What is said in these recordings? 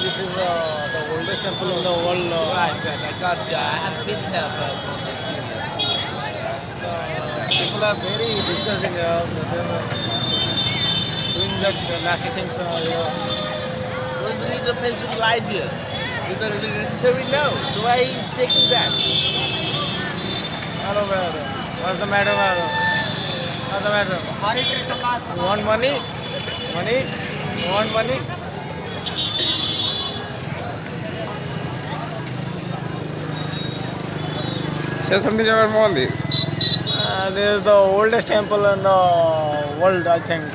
This is the oldest temple in the world. Right. I got you. I have been here for more than 2 years. People are very discussing doing that nasty things. What's the reason president lied here? Is that really necessary? No. So why he's taking that? Hello, brother. What's the matter, brother? What's the matter? You want money? Money? You want money? Say something about Mandir. This is the oldest temple in the world, I think.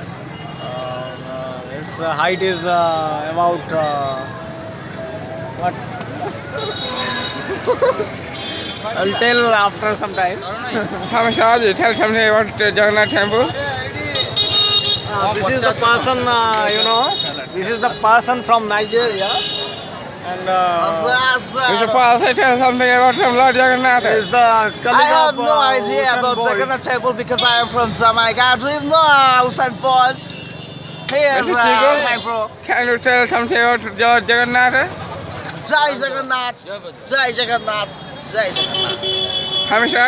Its height is about what? I'll tell after some time. Shahji, tell something about Jagannath temple. This is the person, this is the person from Nigeria. And Mr. Paul, say tell something about Lord Jagannath. is the I have colleague of no idea Usain about Bolt. Jagannath Temple because I am from Jamaica. I don't even know Usain Bolt. Here's Mr. Chico? my bro. Can you tell something about Lord Jagannath? Jai Jagannath. Jai Jagannath. Jai Jagannath. Hamisha.